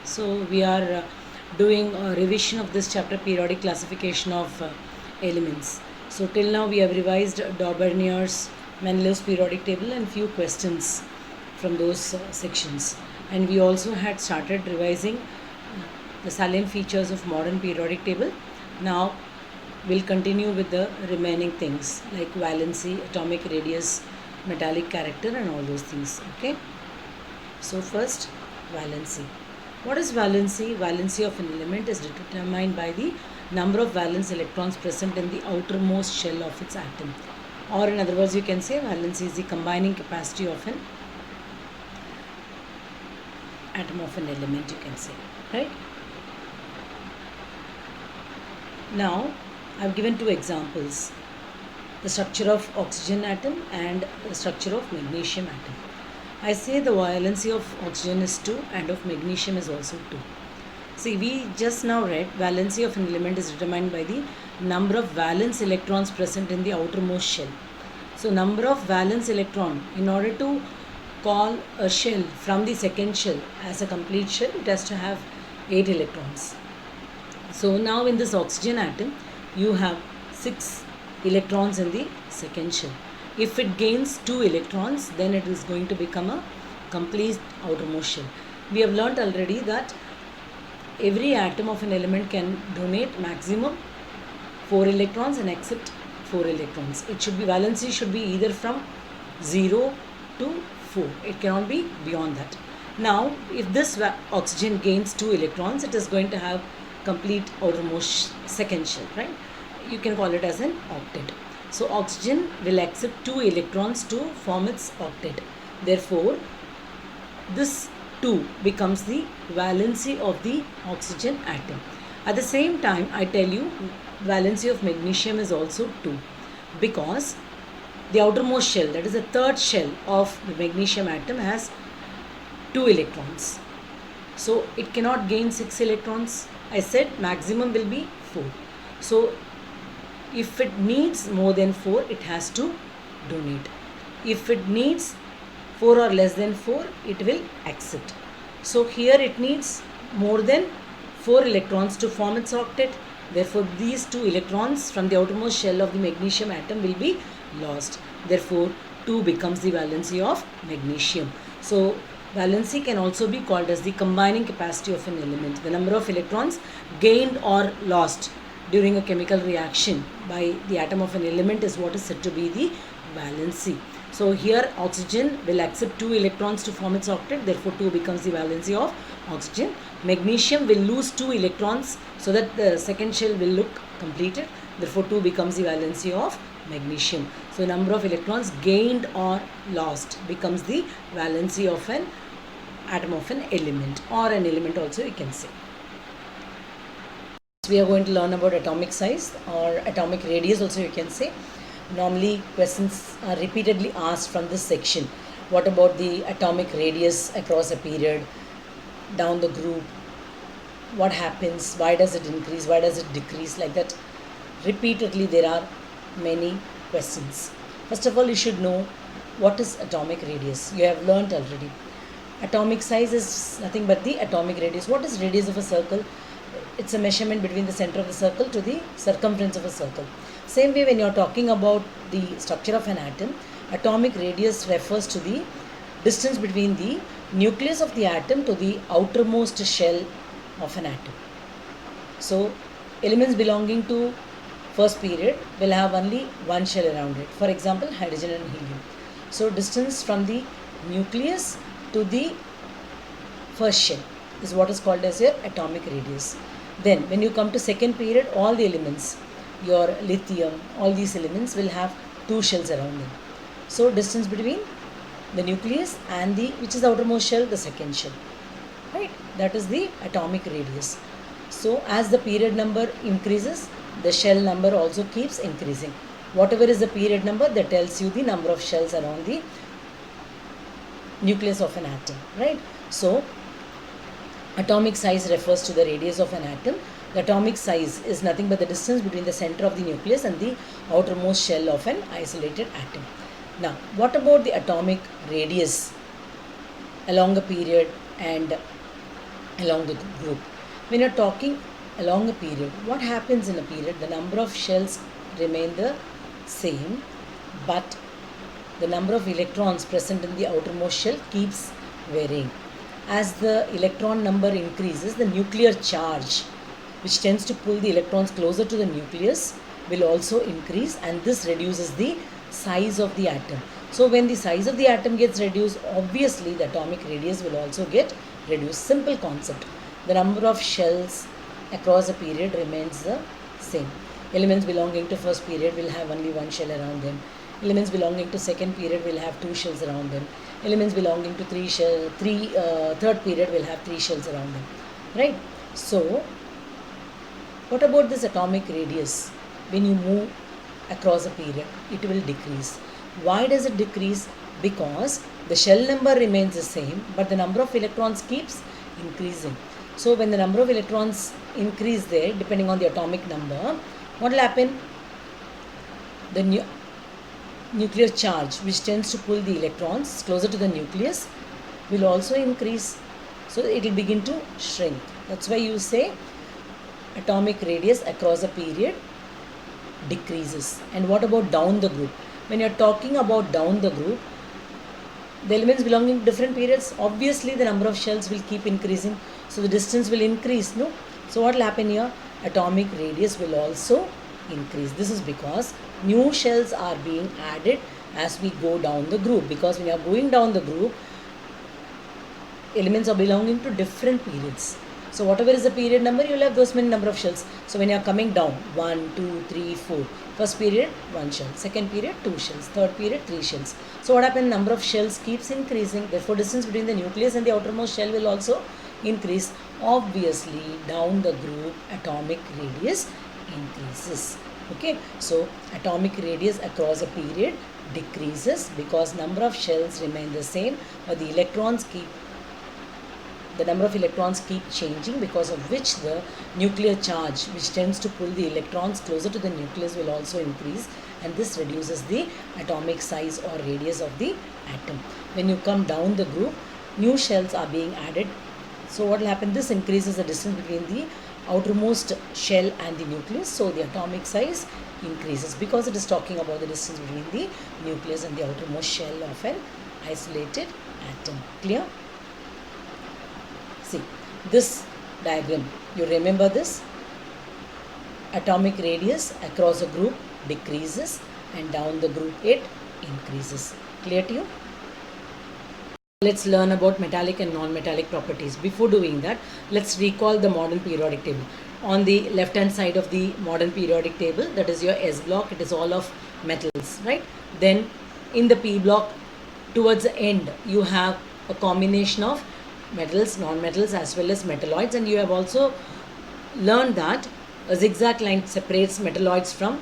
So we are doing a revision of this chapter, periodic classification of elements. So till now we have revised Daubernier's Mendeleev's periodic table and few questions from those sections. And we also had started revising the salient features of modern periodic table. Now we'll continue with the remaining things like valency, atomic radius, metallic character and all those things. Okay. So first, valency. What is valency? Valency of an element is determined by the number of valence electrons present in the outermost shell of its atom. Or in other words, you can say valency is the combining capacity of an atom of an element, you can say, right? Now, I've given two examples, the structure of oxygen atom and the structure of magnesium atom. I say the valency of oxygen is 2 and of magnesium is also 2. See, we just now read valency of an element is determined by the number of valence electrons present in the outermost shell. So, number of valence electron, in order to call a shell from the second shell as a complete shell, it has to have 8 electrons. So, now in this oxygen atom, you have 6 electrons in the second shell. If it gains 2 electrons, then it is going to become a complete outermost shell. We have learnt already that every atom of an element can donate maximum 4 electrons and accept 4 electrons. It should be, valency should be either from 0 to 4. It cannot be beyond that. Now, if this oxygen gains 2 electrons, it is going to have complete outermost second shell, right? You can call it as an octet. So, oxygen will accept 2 electrons to form its octet. Therefore, this 2 becomes the valency of the oxygen atom. At the same time, I tell you, valency of magnesium is also 2 because the outermost shell, that is the third shell of the magnesium atom, has 2 electrons. So, it cannot gain 6 electrons. I said maximum will be 4. So, if it needs more than 4, it has to donate. If it needs 4 or less than 4, it will accept. So here it needs more than 4 electrons to form its octet. Therefore, these 2 electrons from the outermost shell of the magnesium atom will be lost. Therefore, 2 becomes the valency of magnesium. So, valency can also be called as the combining capacity of an element. The number of electrons gained or lost during a chemical reaction by the atom of an element is what is said to be the valency. So here oxygen will accept 2 electrons to form its octet, therefore 2 becomes the valency of oxygen. Magnesium will lose 2 electrons so that the second shell will look completed, therefore 2 becomes the valency of magnesium. So number of electrons gained or lost becomes the valency of an atom of an element, or an element also you can say. We are going to learn about atomic size or atomic radius also you can say. Normally questions are repeatedly asked from this section. What about the atomic radius across a period, down the group? What happens? Why does it increase? Why does it decrease? Like that. Repeatedly there are many questions. First of all, you should know what is atomic radius. You have learnt already. Atomic size is nothing but the atomic radius. What is radius of a circle? It's a measurement between the center of the circle to the circumference of a circle. Same way, when you are talking about the structure of an atom, atomic radius refers to the distance between the nucleus of the atom to the outermost shell of an atom. So, elements belonging to first period will have only one shell around it. For example, hydrogen and helium. So, distance from the nucleus to the first shell is what is called as your atomic radius. Then when you come to second period, all the elements, your lithium, all these elements will have 2 shells around them. So distance between the nucleus and the, which is the outermost shell, the second shell, right? That is the atomic radius. So as the period number increases, the shell number also keeps increasing. Whatever is the period number, that tells you the number of shells around the nucleus of an atom, right? So atomic size refers to the radius of an atom. The atomic size is nothing but the distance between the center of the nucleus and the outermost shell of an isolated atom. Now, what about the atomic radius along a period and along the group. When you're talking along a period, what happens in a period? The number of shells remain the same, but the number of electrons present in the outermost shell keeps varying. As the electron number increases, the nuclear charge, which tends to pull the electrons closer to the nucleus, will also increase, and this reduces the size of the atom. So when the size of the atom gets reduced, obviously the atomic radius will also get reduced. Simple concept. The number of shells across a period remains the same. Elements belonging to first period will have only one shell around them. Elements belonging to second period will have two shells around them. Elements belonging to third period will have three shells around them. Right? So what about this atomic radius? When you move across a period, it will decrease. Why does it decrease? Because the shell number remains the same, but the number of electrons keeps increasing. So when the number of electrons increase there, depending on the atomic number, what will happen? The nuclear charge, which tends to pull the electrons closer to the nucleus, will also increase. So it will begin to shrink. That's why you say atomic radius across a period decreases. And what about down the group? When you're talking about down the group, the elements belonging to different periods, obviously the number of shells will keep increasing, so the distance will increase, no? So what will happen here? Atomic radius will also increase. This is because new shells are being added as we go down the group, because when you are going down the group, elements are belonging to different periods. So whatever is the period number, you will have those many number of shells. So when you are coming down, 1, 2, 3, 4. First period, 1 shell. Second period, 2 shells. Third period, 3 shells. So what happens? Number of shells keeps increasing. Therefore, distance between the nucleus and the outermost shell will also increase. Obviously, down the group, atomic radius increases. Okay. So atomic radius across a period decreases because number of shells remain the same, but the number of electrons keep changing, because of which the nuclear charge, which tends to pull the electrons closer to the nucleus, will also increase, and this reduces the atomic size or radius of the atom. When you come down the group, new shells are being added. So what will happen? This increases the distance between the outermost shell and the nucleus, so the atomic size increases, because it is talking about the distance between the nucleus and the outermost shell of an isolated atom. Clear? See, this diagram, you remember this? Atomic radius across a group decreases, and down the group it increases. Clear to you? Let's learn about metallic and non-metallic properties. Before doing that, let's recall the modern periodic table. On the left hand side of the modern periodic table, that is your S block, it is all of metals, right? Then in the P block, towards the end, you have a combination of metals, non-metals as well as metalloids, and you have also learned that a zigzag line separates metalloids from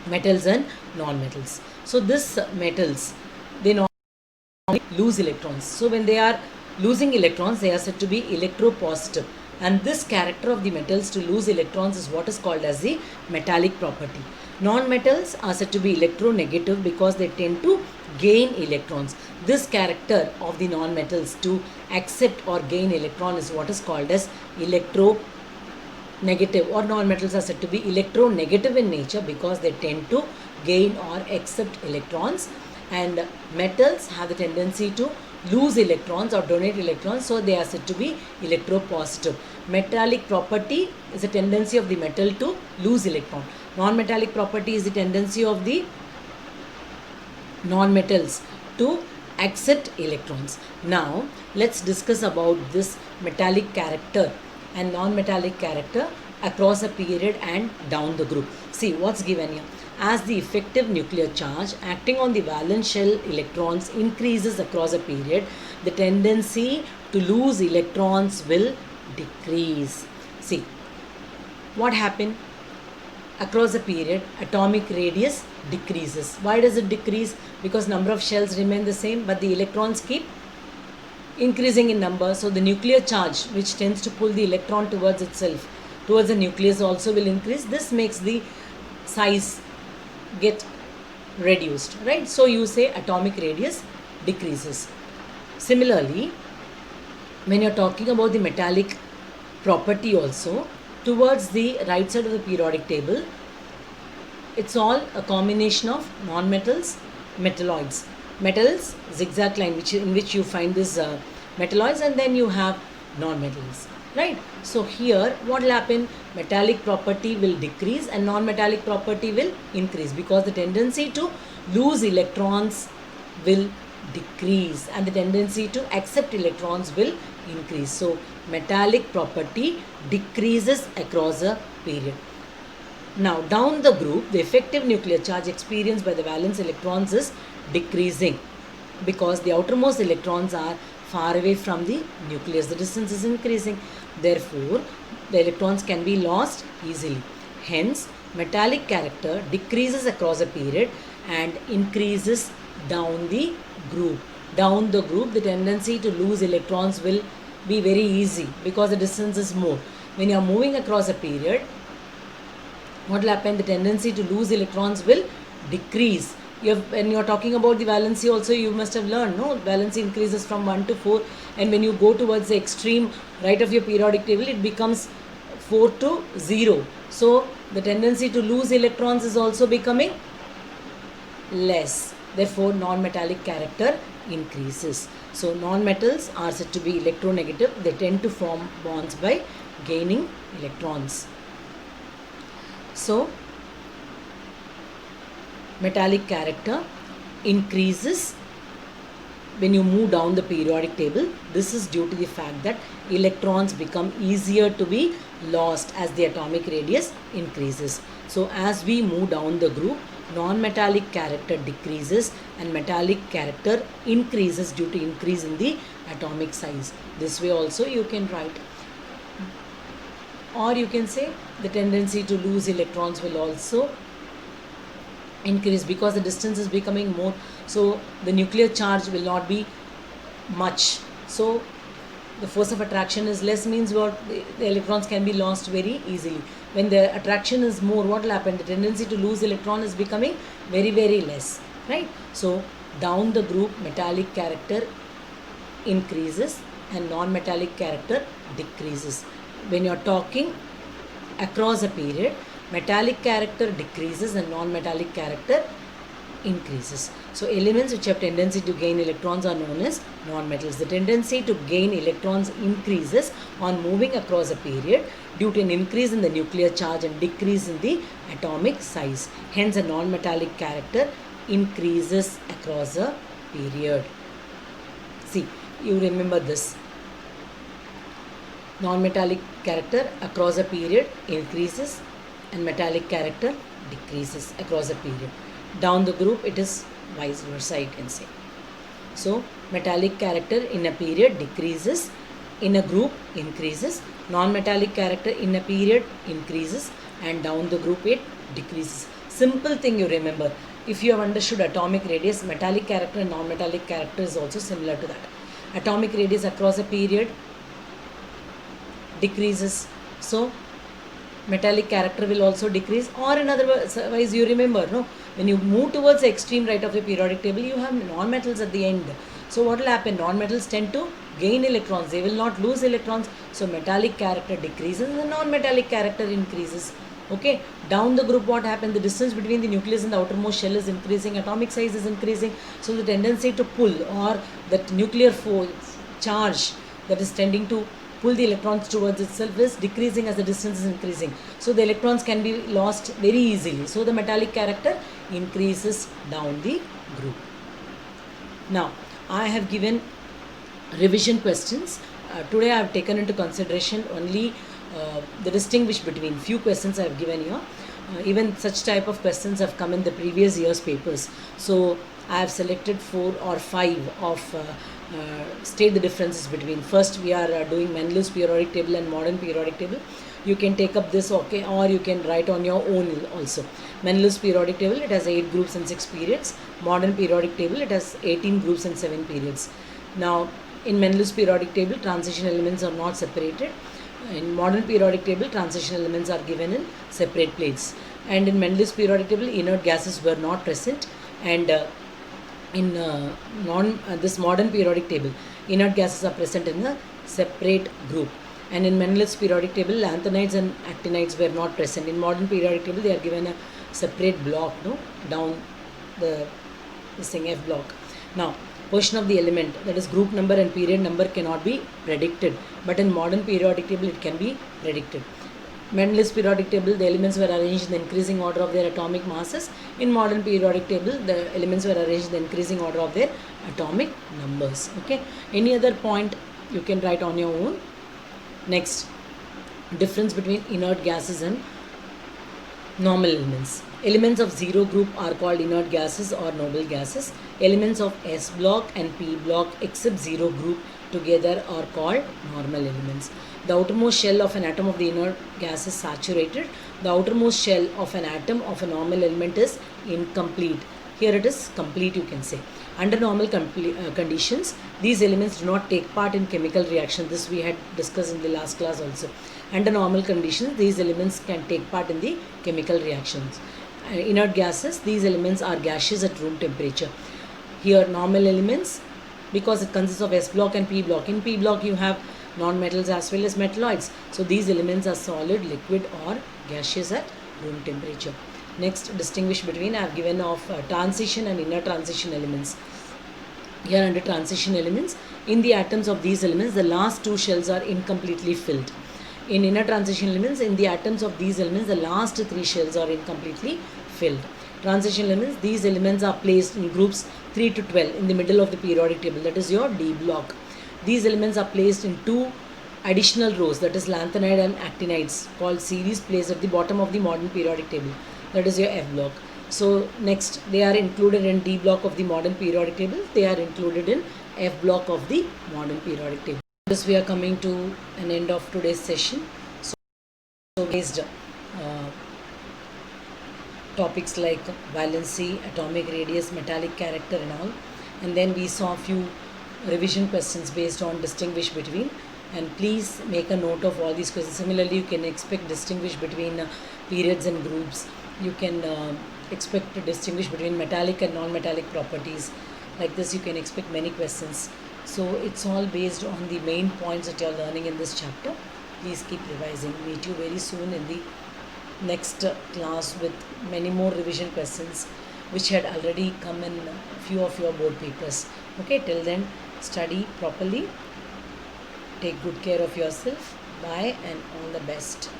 metals and non-metals. So this metals, they normally lose electrons. So when they are losing electrons, they are said to be electropositive, and this character of the metals to lose electrons is what is called as the metallic property. Non-metals are said to be electronegative because they tend to gain electrons. This character of the non-metals to accept or gain electron is what is called as electronegative, or non-metals are said to be electronegative in nature because they tend to gain or accept electrons, and metals have the tendency to lose electrons or donate electrons, so they are said to be electropositive. Metallic property is a tendency of the metal to lose electron. Non-metallic property is the tendency of the non-metals to accept electrons. Now let's discuss about this metallic character and non-metallic character across a period and down the group. See what's given here. As the effective nuclear charge acting on the valence shell electrons increases across a period, the tendency to lose electrons will decrease. See what happened? Across a period, atomic radius decreases. Why does it decrease? Because number of shells remain the same, but the electrons keep increasing in number. So the nuclear charge, which tends to pull the electron towards itself, towards the nucleus, also will increase. This makes the size get reduced, right? So you say atomic radius decreases. Similarly, when you're talking about the metallic property also, towards the right side of the periodic table, it's all a combination of non-metals, metalloids. Metals, zigzag line, in which you find this metalloids, and then you have non-metals, right? So here, what will happen? Metallic property will decrease and non-metallic property will increase, because the tendency to lose electrons will decrease and the tendency to accept electrons will increase. So metallic property decreases across a period. Now, down the group, the effective nuclear charge experienced by the valence electrons is decreasing, because the outermost electrons are far away from the nucleus. The distance is increasing. Therefore, the electrons can be lost easily. Hence, metallic character decreases across a period and increases down the group. Down the group, the tendency to lose electrons will be very easy, because the distance is more. When you are moving across a period, what will happen? The tendency to lose electrons will decrease. When you are talking about the valency also, you must have learned, no? Valency increases from 1 to 4, and when you go towards the extreme right of your periodic table, it becomes 4 to 0. So the tendency to lose electrons is also becoming less. Therefore, non-metallic character increases. So non-metals are said to be electronegative. They tend to form bonds by gaining electrons. So metallic character increases when you move down the periodic table. This is due to the fact that electrons become easier to be lost as the atomic radius increases. So as we move down the group, non-metallic character decreases and metallic character increases due to increase in the atomic size. This way also you can write. Or you can say the tendency to lose electrons will also increase, because the distance is becoming more. So the nuclear charge will not be much. So the force of attraction is less, means what? The electrons can be lost very easily. When the attraction is more, what will happen? The tendency to lose electron is becoming very, very less, right? So down the group, metallic character increases and non-metallic character decreases. When you are talking across a period, metallic character decreases and non-metallic character increases. So elements which have tendency to gain electrons are known as non-metals. The tendency to gain electrons increases on moving across a period due to an increase in the nuclear charge and decrease in the atomic size. Hence, a non-metallic character increases across a period. See, you remember this. Non-metallic character across a period increases and metallic character decreases across a period. Down the group, it is vice versa, you can say. So metallic character in a period decreases, in a group increases, non-metallic character in a period increases, and down the group it decreases. Simple thing you remember. If you have understood atomic radius, metallic character and non-metallic character is also similar to that. Atomic radius across a period decreases. So metallic character will also decrease, or in other words, you remember, no? When you move towards the extreme right of the periodic table, you have non-metals at the end. So what will happen? Non-metals tend to gain electrons. They will not lose electrons. So metallic character decreases and non-metallic character increases. Okay. Down the group, what happened? The distance between the nucleus and the outermost shell is increasing. Atomic size is increasing. So the tendency to pull, or that nuclear force charge that is tending to pull the electrons towards itself is decreasing as the distance is increasing. So the electrons can be lost very easily. So the metallic character increases down the group. Now, I have given revision questions. Today I have taken into consideration only the distinguish between few questions I have given here. Even such type of questions have come in the previous year's papers. So I have selected 4 or 5 of state the differences between. First, we are doing Mendel's periodic table and modern periodic table. You can take up this, okay, or you can write on your own also. Mendel's periodic table, it has 8 groups and 6 periods. Modern periodic table, it has 18 groups and 7 periods. Now, in Mendel's periodic table, transition elements are not separated. In modern periodic table, transition elements are given in separate plates. And in Mendel's periodic table, inert gases were not present. And in this modern periodic table, inert gases are present in the separate group. And in Mendel's periodic table, lanthanides and actinides were not present. In modern periodic table, they are given a separate block, no, down this thing F block. Now, position of the element, that is group number and period number, cannot be predicted, but in modern periodic table it can be predicted. Mendel's periodic table, the elements were arranged in the increasing order of their atomic masses. In modern periodic table, the elements were arranged in the increasing order of their atomic numbers. Okay. Any other point you can write on your own. Next, difference between inert gases and normal elements. Elements of zero group are called inert gases or noble gases. Elements of S block and P block except zero group together are called normal elements. The outermost shell of an atom of the inert gas is saturated. The outermost shell of an atom of a normal element is incomplete. Here it is complete, you can say. Under normal conditions, these elements do not take part in chemical reaction. This we had discussed in the last class also. Under normal conditions, these elements can take part in the chemical reactions. Inert gases, these elements are gaseous at room temperature. Here normal elements, because it consists of S block and P block. In P block you have non-metals as well as metalloids. So these elements are solid, liquid or gaseous at room temperature. Next, distinguish between, I have given of transition and inner transition elements. Here under transition elements, in the atoms of these elements, the last two shells are incompletely filled. In inner transition elements, in the atoms of these elements, the last three shells are incompletely filled. Transition elements, these elements are placed in groups 3 to 12 in the middle of the periodic table, that is your D block. These elements are placed in two additional rows, that is lanthanide and actinides, called series, placed at the bottom of the modern periodic table, that is your F block. So next, they are included in D block of the modern periodic table, they are included in F block of the modern periodic table. This we are coming to an end of today's session. So based topics like valency, atomic radius, metallic character and all, and then we saw a few revision questions based on distinguish between, and please make a note of all these questions. Similarly, you can expect distinguish between periods and groups. You can expect to distinguish between metallic and non-metallic properties. Like this you can expect many questions. So it's all based on the main points that you are learning in this chapter. Please keep revising. Meet you very soon in the next class with many more revision questions which had already come in few of your board papers. Okay, till then study properly, take good care of yourself. Bye and all the best.